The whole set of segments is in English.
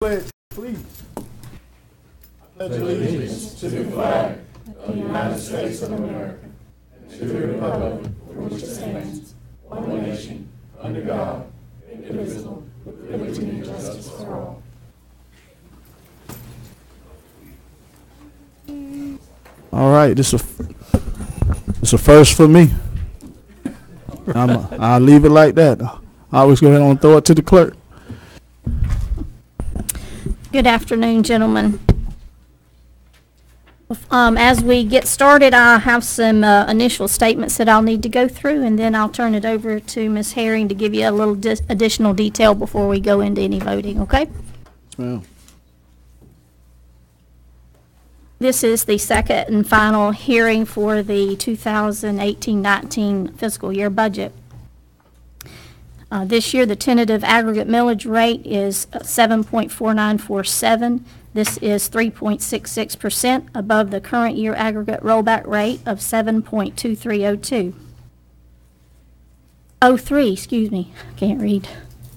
pledge, please. Pledge allegiance to the flag of the United States of America and to the republic for which it stands, one nation, under God, indivisible, with liberty and justice for all. All right, this is a first for me. I'll leave it like that. I always go ahead and throw it to the clerk. Good afternoon, gentlemen. As we get started, I have some initial statements that I'll need to go through, and then I'll turn it over to Ms. Herring to give you a little additional detail before we go into any voting, okay? Yes, ma'am. This is the second and final hearing for the 2018-19 fiscal year budget. This year, the tentative aggregate millage rate is 7.4947. This is 3.66% above the current year aggregate rollback rate of 7.2302. 03, excuse me, can't read.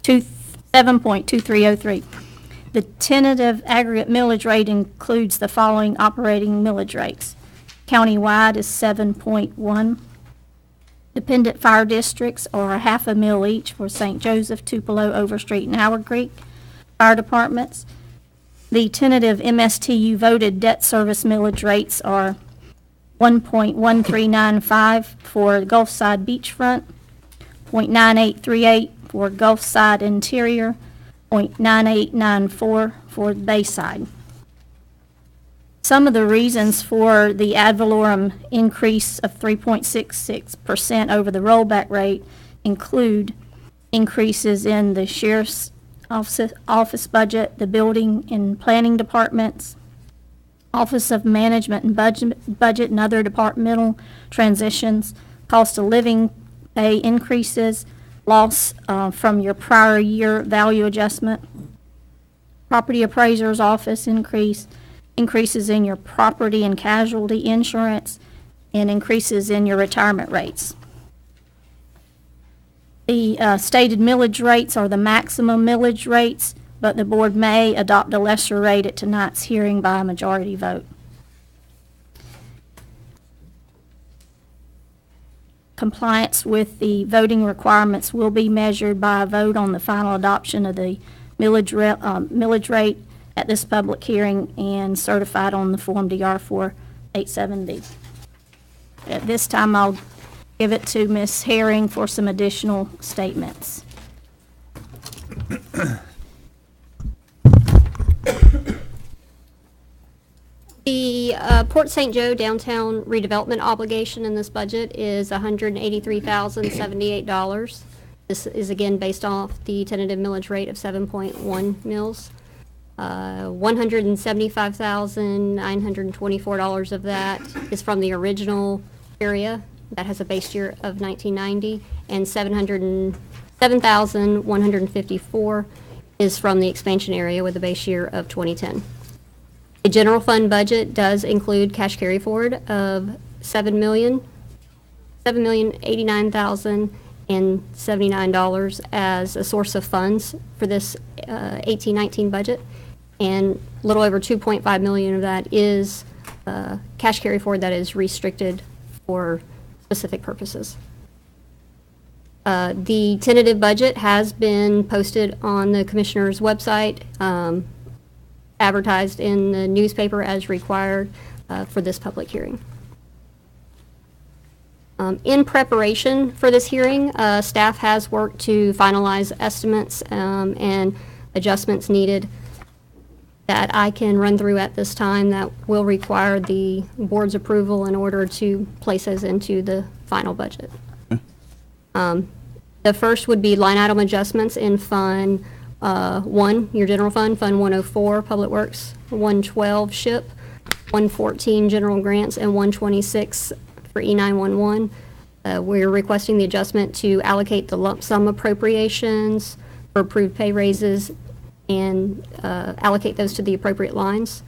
7.2303. The tentative aggregate millage rate includes the following operating millage rates. Countywide is 7.1. Dependent fire districts are half a mil each for St. Joseph, Tupelo, Overstreet, and Howard Creek fire departments. The tentative MSTU voted debt service millage rates are 1.1395 for Gulfside Beachfront, 0.9838 for Gulfside Interior, 0.9894 for Bayside. Some of the reasons for the ad valorem increase of 3.66% over the rollback rate include increases in the sheriff's office budget, the building and planning departments, Office of Management and budget and other departmental transitions, cost of living pay increases, loss from your prior year value adjustment, property appraiser's office increases in your property and casualty insurance, and increases in your retirement rates. The stated millage rates are the maximum millage rates, but the board may adopt a lesser rate at tonight's hearing by a majority vote. Compliance with the voting requirements will be measured by a vote on the final adoption of the millage rate at this public hearing and certified on the Form DR 487B. At this time, I'll give it to Ms. Herring for some additional statements. The Port St. Joe downtown redevelopment obligation in this budget is $183,078. This is again based off the tentative millage rate of 7.1 mils. $175,924 of that is from the original area that has a base year of 1990, and $707,154 is from the expansion area with a base year of 2010. The general fund budget does include cash carry forward of $7,089,079 as a source of funds for this 18-19 budget, and a little over $2.5 million of that is cash carry forward that is restricted for specific purposes. The tentative budget has been posted on the Commissioner's website, advertised in the newspaper as required for this public hearing. In preparation for this hearing, staff has worked to finalize estimates and adjustments needed that I can run through at this time that will require the board's approval in order to place those into the final budget. The first would be line item adjustments in Fund 1, your general fund, Fund 104, Public Works, 112, SHIP, 114, General Grants, and 126 for E911. We're requesting the adjustment to allocate the lump sum appropriations for approved pay raises and allocate those to the appropriate lines.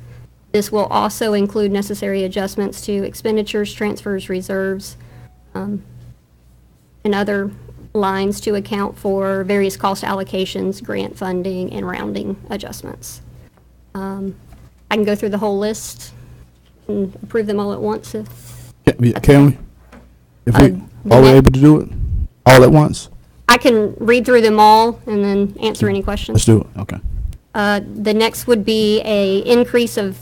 This will also include necessary adjustments to expenditures, transfers, reserves, and other lines to account for various cost allocations, grant funding, and rounding adjustments. I can go through the whole list and approve them all at once if, Can we? If we, the are we ne- able to do it all at once? I can read through them all and then answer any questions. Let's do it, okay. The next would be a increase of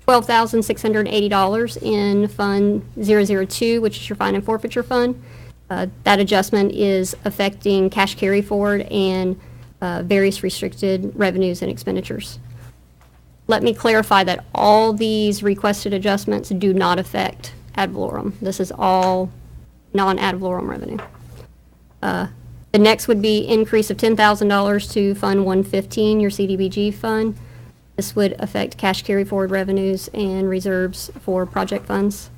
$12,680 in Fund 002, which is your fine and forfeiture fund. That adjustment is affecting cash carry forward and various restricted revenues and expenditures. Let me clarify that all these requested adjustments do not affect ad valorem. This is all non-ad valorem revenue. The next would be increase of $10,000 to Fund 115, your CDBG fund. This would affect cash carry forward revenues and reserves for project funds.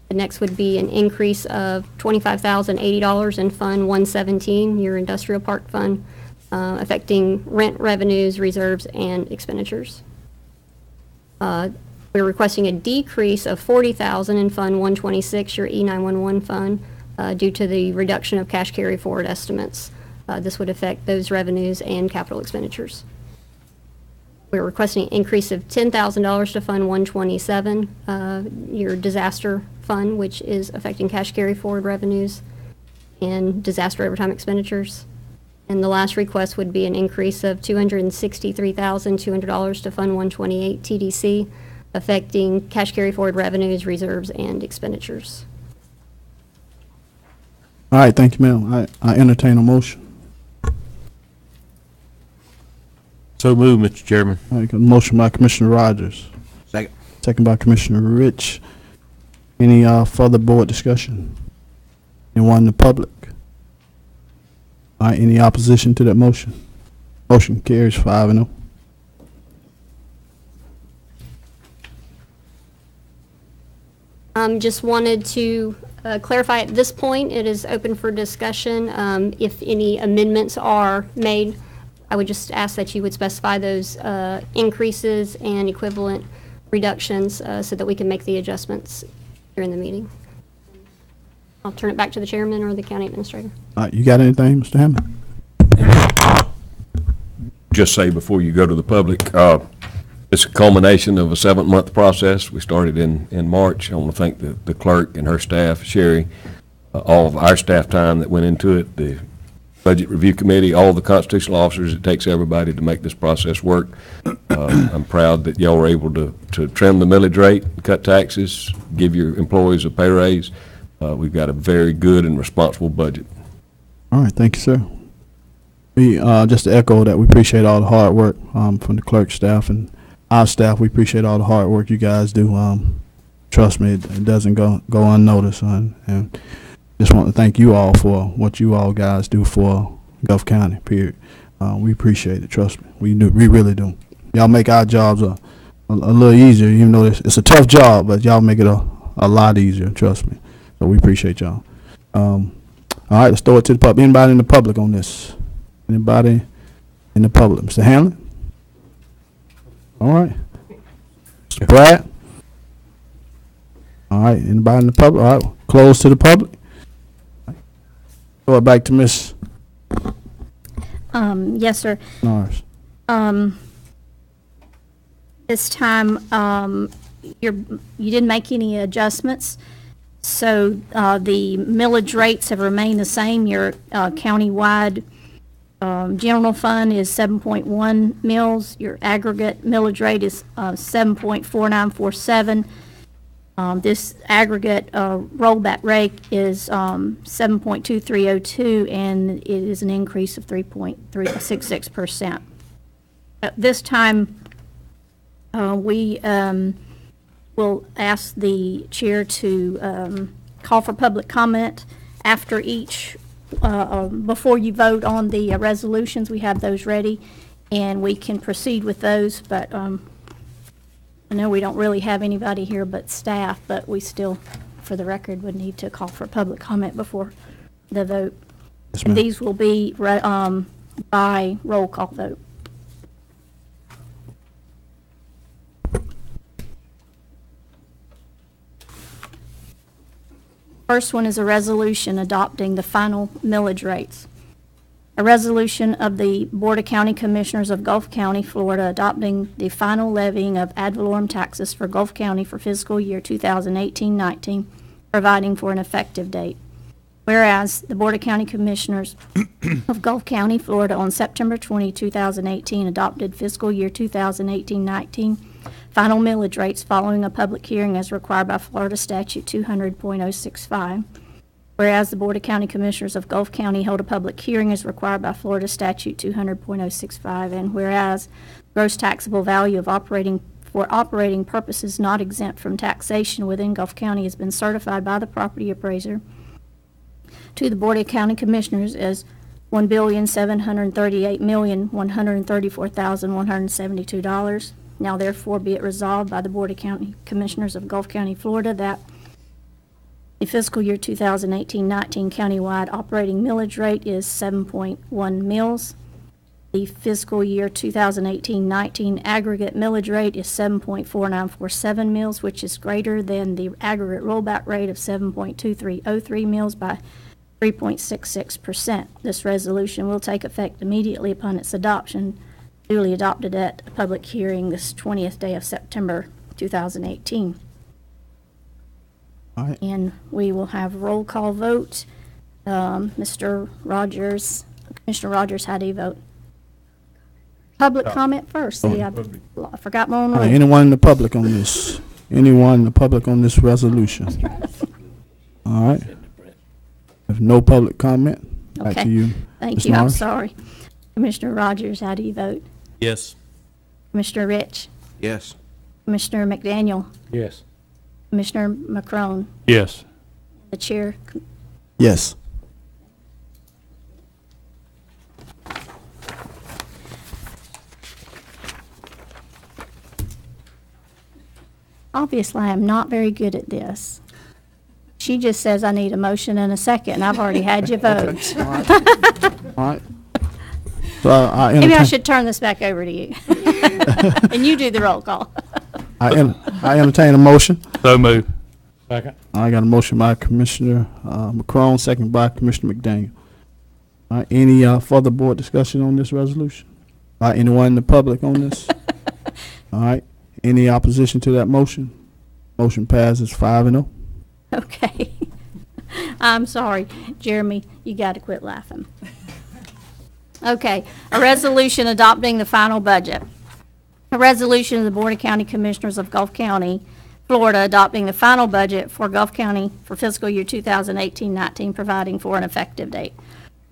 The next would be an increase of $25,080 in Fund 117, your industrial park fund, affecting rent revenues, reserves, and expenditures. We're requesting a decrease of $40,000 in Fund 126, your E911 fund, due to the reduction of cash carry forward estimates. This would affect those revenues and capital expenditures. We're requesting an increase of $10,000 to Fund 127, your disaster fund, which is affecting cash carry forward revenues and disaster overtime expenditures. And the last request would be an increase of $263,200 to Fund 128 TDC, affecting cash carry forward revenues, reserves, and expenditures. All right, thank you, ma'am. I entertain a motion. So moved, Mr. Chairman. All right, got a motion by Commissioner Rogers, Second. second by Commissioner Rich. Any further board discussion? Anyone in the public? All right, any opposition to that motion? Motion carries 5-0. Just wanted to clarify at this point, it is open for discussion. If any amendments are made, I would just ask that you would specify those increases and equivalent reductions so that we can make the adjustments during the meeting. I'll turn it back to the chairman or the county administrator. All right, you got anything, Mr. Hammond? Just say before you go to the public, it's a culmination of a 7-month process. We started in March. I want to thank the clerk and her staff, Sherry, all of our staff time that went into it, the Budget Review Committee, all the constitutional officers. It takes everybody to make this process work. I'm proud that y'all were able to trim the millage rate, cut taxes, give your employees a pay raise. We've got a very good and responsible budget. All right, thank you, sir. We, just to echo that, we appreciate all the hard work from the clerk staff and our staff. We appreciate all the hard work you guys do. Trust me, it doesn't go unnoticed. And just want to thank you all for what you all guys do for Gulf County, period. We appreciate it, trust me. We really do. Y'all make our jobs a little easier, even though it's a tough job, but y'all make it a lot easier, trust me. So we appreciate y'all. All right, let's throw it to the public. Anybody in the public on this? Anybody in the public? Mr. Hanlon? All right. Mr. Pratt? All right, anybody in the public? All right, close to the public. Throw it back to Ms. Yes, sir. Norris. This time, you didn't make any adjustments, so the millage rates have remained the same. Your countywide general fund is 7.1 mills. Your aggregate millage rate is 7.4947. This aggregate rollback rate is 7.2302, and it is an increase of 3.366%. At this time, we will ask the chair to call for public comment after each, before you vote on the resolutions. We have those ready, and we can proceed with those, but I know we don't really have anybody here but staff, but we still, for the record, would need to call for public comment before the vote. Yes, ma'am. These will be by roll call vote. First one is a resolution adopting the final millage rates. A resolution of the Board of County Commissioners of Gulf County, Florida, adopting the final levying of ad valorem taxes for Gulf County for fiscal year 2018-19, providing for an effective date. Whereas the Board of County Commissioners of Gulf County, Florida, on September 20, 2018, adopted fiscal year 2018-19 final millage rates following a public hearing as required by Florida Statute 200.065. Whereas the Board of County Commissioners of Gulf County held a public hearing as required by Florida Statute 200.065, and whereas gross taxable value of operating purposes not exempt from taxation within Gulf County has been certified by the property appraiser to the Board of County Commissioners as $1,738,134,172. Now therefore be it resolved by the Board of County Commissioners of Gulf County, Florida, that the fiscal year 2018-19 countywide operating millage rate is 7.1 mills. The fiscal year 2018-19 aggregate millage rate is 7.4947 mills, which is greater than the aggregate rollback rate of 7.2303 mills by 3.66%. This resolution will take effect immediately upon its adoption, duly adopted at a public hearing this 20th day of September 2018. All right. And we will have roll call vote. Mr. Rogers, Commissioner Rogers, how do you vote? Public comment first. See, I forgot my own All right, rule. anyone in the public on this? Anyone in the public on this resolution? All right. If no public comment, back to Okay. you. Thank Ms. you, I'm Morris. sorry. Commissioner Rogers, how do you vote? Yes. Commissioner Rich? Yes. Commissioner McDaniel? Yes. Commissioner McCrone? Yes. The chair, Yes. obviously I am not very good at this. She just says I need a motion and a second, and I've already had your vote. All right. So I Maybe I entertain, should turn this back over to you. And you do the roll call. I entertain a motion. So move. Second. I got a motion by Commissioner McCrone, second by Commissioner McDaniel. All right, any further board discussion on this resolution? All right, anyone in the public on this? All right, any opposition to that motion? Motion passes 5-0. Okay. I'm sorry, Jeremy, you got to quit laughing. Okay, a resolution adopting the final budget. A resolution of the Board of County Commissioners of Gulf County, Florida, adopting the final budget for Gulf County for fiscal year 2018-19, providing for an effective date.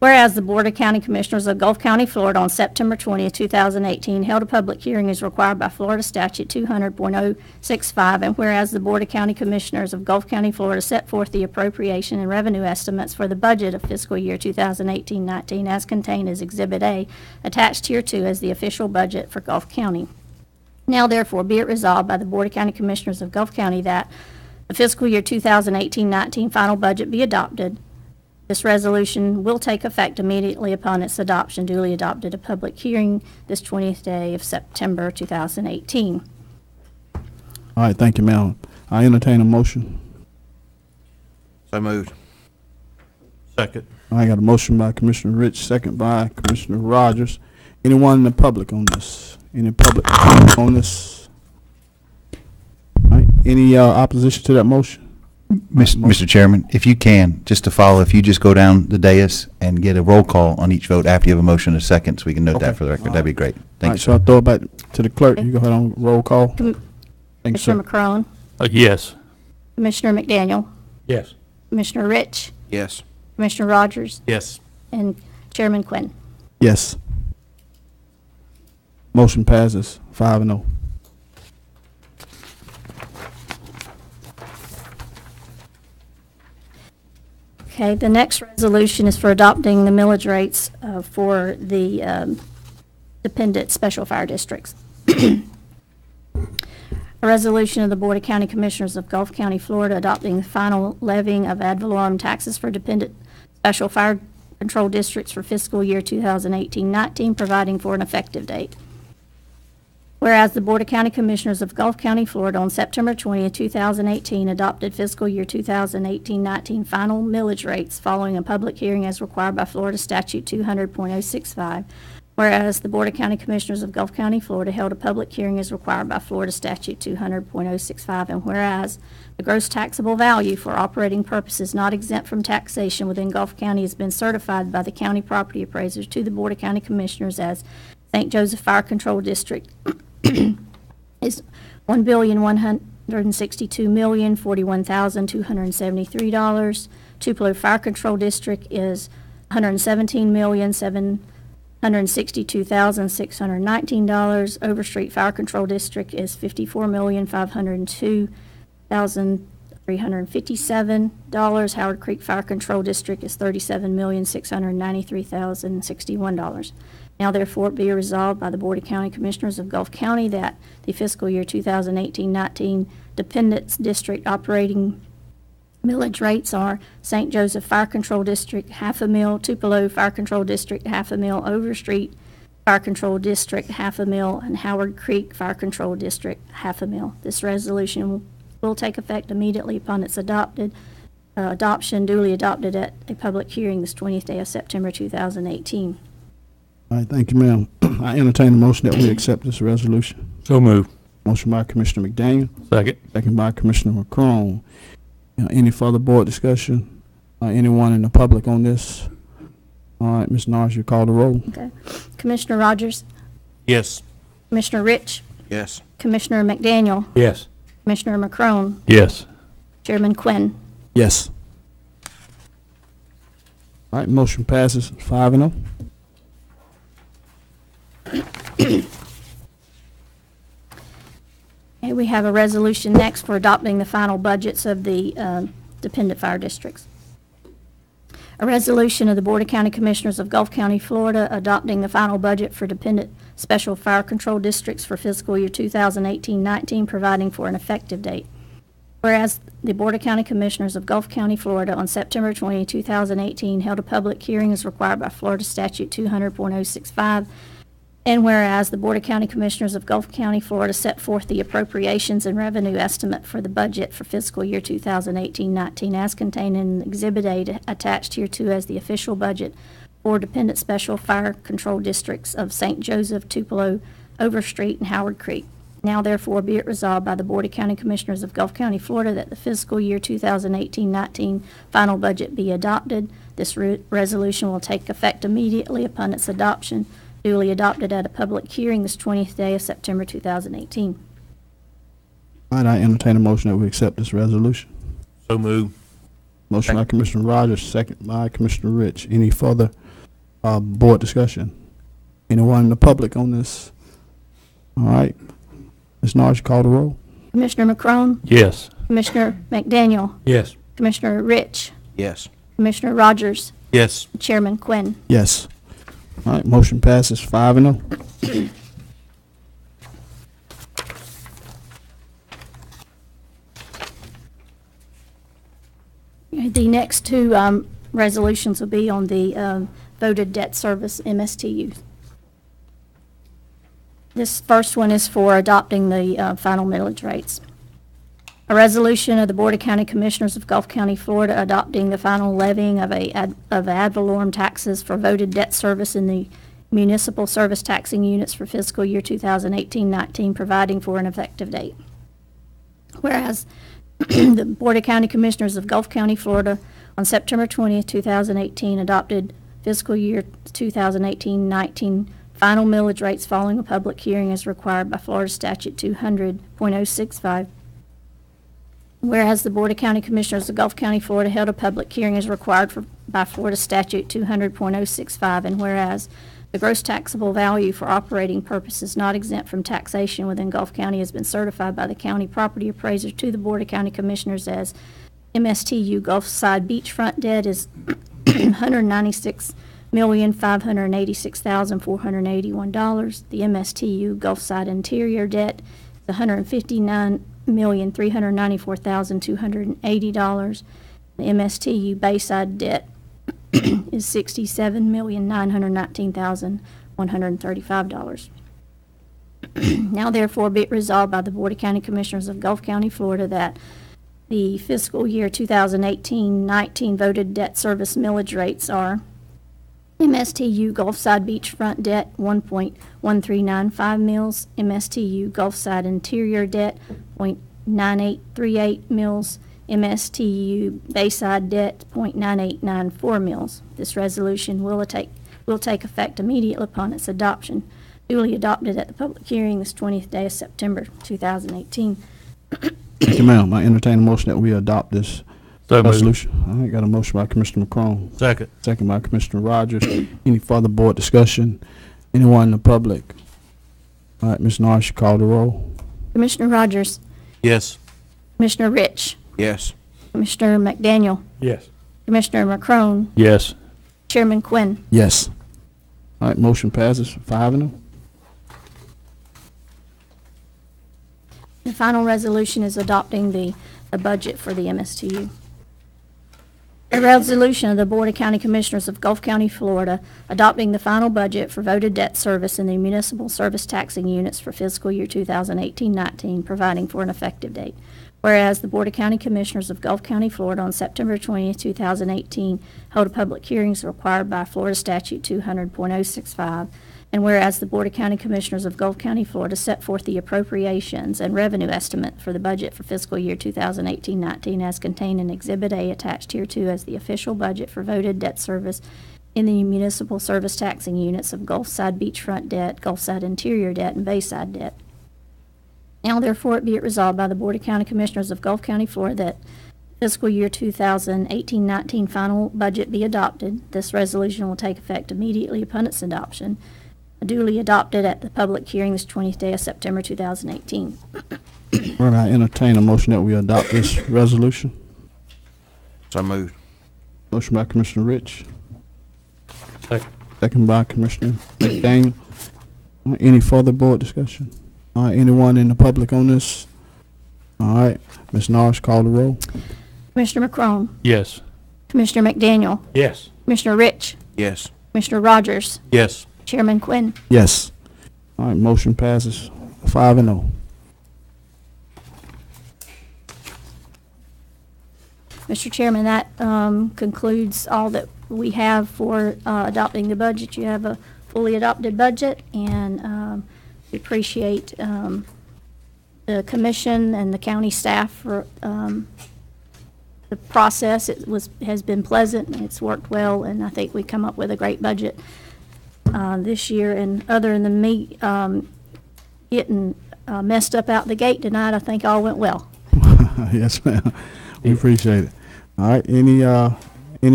Whereas the Board of County Commissioners of Gulf County, Florida, on September 20, 2018, held a public hearing as required by Florida Statute 200.065, and whereas the Board of County Commissioners of Gulf County, Florida, set forth the appropriation and revenue estimates for the budget of fiscal year 2018-19 as contained as Exhibit A, attached hereto as the official budget for Gulf County. Now therefore be it resolved by the Board of County Commissioners of Gulf County that the fiscal year 2018-19 final budget be adopted. This resolution will take effect immediately upon its adoption, duly adopted at a public hearing this 20th day of September 2018. All right, thank you, ma'am. I entertain a motion. So moved. Second. I got a motion by Commissioner Rich, second by Commissioner Rogers. Anyone in the public on this? Any public comment on this? All right, any opposition to that motion? Mr. Chairman, if you can, just to follow, if you just go down the dais and get a roll call on each vote after you have a motion and a second, so we can note Okay. that for the record, that'd be great. All Thank right, you, so I sir. throw it back to the clerk. You go ahead on roll call. Thank you, Commissioner sir. McCrone, Yes. Commissioner McDaniel, Yes. Commissioner Rich, Yes. Commissioner Rogers, Yes. and Chairman Quinn. Yes. Motion passes 5-0. Okay, the next resolution is for adopting the millage rates for the dependent special fire districts. A resolution of the Board of County Commissioners of Gulf County, Florida, adopting the final levying of ad valorem taxes for dependent special fire control districts for fiscal year 2018-19, providing for an effective date. Whereas the Board of County Commissioners of Gulf County, Florida on September 20th, 2018 adopted fiscal year 2018-19 final millage rates following a public hearing as required by Florida Statute 200.065. Whereas the Board of County Commissioners of Gulf County, Florida held a public hearing as required by Florida Statute 200.065. And whereas the gross taxable value for operating purposes not exempt from taxation within Gulf County has been certified by the county property appraisers to the Board of County Commissioners as St. Joseph Fire Control District is $1,162,041,273. Tupelo Fire Control District is $117,762,619. Overstreet Fire Control District is $54,502,357. Howard Creek Fire Control District is $37,693,061. Now therefore be resolved by the Board of County Commissioners of Gulf County that the fiscal year 2018-19 Dependents District operating millage rates are St. Joseph Fire Control District, $0.50, Tupelo Fire Control District, $0.50, Overstreet Fire Control District, $0.50, and Howard Creek Fire Control District, $0.50. This resolution will take effect immediately upon its adoption, duly adopted at a public hearing this 20th day of September 2018. All right, thank you, ma'am. I entertain a motion that we accept this resolution. So moved. Motion by Commissioner McDaniel, Second. second by Commissioner McCrone. Any further board discussion? Anyone in the public on this? All right, Ms. Norris, you call the roll. Okay. Commissioner Rogers, Yes. Commissioner Rich, Yes. Commissioner McDaniel, Yes. Commissioner McCrone, Yes. Chairman Quinn. Yes. All right, motion passes 5-0. Okay, we have a resolution next for adopting the final budgets of the dependent fire districts. A resolution of the Board of County Commissioners of Gulf County, Florida, adopting the final budget for dependent special fire control districts for fiscal year 2018-19, providing for an effective date. Whereas the Board of County Commissioners of Gulf County, Florida, on September 20, 2018, held a public hearing as required by Florida Statute 200.065, and whereas the Board of County Commissioners of Gulf County, Florida set forth the appropriations and revenue estimate for the budget for fiscal year 2018-19 as contained in Exhibit A attached hereto as the official budget for dependent special fire control districts of St. Joseph, Tupelo, Overstreet, and Howard Creek. Now therefore be it resolved by the Board of County Commissioners of Gulf County, Florida, that the fiscal year 2018-19 final budget be adopted. This resolution will take effect immediately upon its adoption, duly adopted at a public hearing this 20th day of September 2018. All right, I entertain a motion that we accept this resolution. So moved. Motion by Commissioner Rogers, second by Commissioner Rich. Any further board discussion? Anyone in the public on this? All right. Ms. Norris, call the roll. Commissioner McCrone, Yes. Commissioner McDaniel, Yes. Commissioner Rich, Yes. Commissioner Rogers, Yes. Chairman Quinn. Yes. All right, motion passes 5-0. The next two resolutions will be on the voted debt service MSTU. This first one is for adopting the final millage rates. A resolution of the Board of County Commissioners of Gulf County, Florida, adopting the final levying of ad valorem taxes for voted debt service in the municipal service taxing units for fiscal year 2018-19, providing for an effective date. Whereas the Board of County Commissioners of Gulf County, Florida, on September 20th, 2018, adopted fiscal year 2018-19 final millage rates following a public hearing as required by Florida Statute 200.065. Whereas the Board of County Commissioners of Gulf County, Florida held a public hearing as required by Florida Statute 200.065, and whereas the gross taxable value for operating purposes not exempt from taxation within Gulf County has been certified by the county property appraiser to the Board of County Commissioners as MSTU Gulfside beachfront debt is $196,586,481. The MSTU Gulfside interior debt is $159,394,280. The MSTU Bayside debt is $67,919,135. Now therefore be it resolved by the Board of County Commissioners of Gulf County, Florida, that the fiscal year 2018-19 voted debt service millage rates are MSTU Gulfside Beachfront debt 1.1395 mils, MSTU Gulfside Interior debt 0.9838 mils, MSTU Bayside debt 0.9894 mils. This resolution will take effect immediately upon its adoption, duly adopted at the public hearing this 20th day of September 2018. Thank you, ma'am. I entertain a motion that we adopt this So moved. resolution. All right, got a motion by Commissioner McCrone, Second. second by Commissioner Rogers. Any further board discussion? Anyone in the public? All right, Ms. Norris, you call the roll. Commissioner Rogers, Yes. Commissioner Rich, Yes. Commissioner McDaniel, Yes. Commissioner McCrone, Yes. Chairman Quinn. Yes. All right, motion passes 5-0. The final resolution is adopting the budget for the MSTU. A resolution of the Board of County Commissioners of Gulf County, Florida, adopting the final budget for voted debt service in the municipal service taxing units for fiscal year 2018-19, providing for an effective date. Whereas the Board of County Commissioners of Gulf County, Florida, on September 20, 2018, held a public hearings required by Florida Statute 200.065, and whereas the Board of County Commissioners of Gulf County, Florida, set forth the appropriations and revenue estimate for the budget for fiscal year 2018-19 as contained in Exhibit A attached hereto as the official budget for voted debt service in the municipal service taxing units of Gulfside Beachfront debt, Gulfside Interior debt, and Bayside debt. Now therefore it be it resolved by the Board of County Commissioners of Gulf County, Florida, that fiscal year 2018-19 final budget be adopted. This resolution will take effect immediately upon its adoption, duly adopted at the public hearing this 20th day of September 2018. All right, I entertain a motion that we adopt this resolution. So moved. Motion by Commissioner Rich, Second. second by Commissioner McDaniel. All right, any further board discussion? All right, anyone in the public on this? All right, Ms. Norris, call the roll. Commissioner McCrone, Yes. Commissioner McDaniel, Yes. Commissioner Rich, Yes. Commissioner Rogers, Yes. Chairman Quinn. Yes. All right, motion passes 5-0. Mr. Chairman, that concludes all that we have for adopting the budget. You have a fully adopted budget, and we appreciate the commission and the county staff for the process. Has been pleasant, and it's worked well, and I think we come up with a great budget this year. And other than me getting messed up out the gate tonight, I think all went well. Yes, ma'am. We appreciate it. All right, any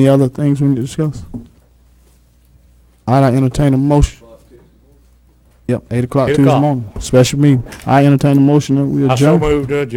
other things we need to discuss? All right, I entertain a motion. Yep, 8 o'clock 8 Tuesday o'clock. morning, special meeting. I entertain a motion that we I so adjourn. moved to adjourn.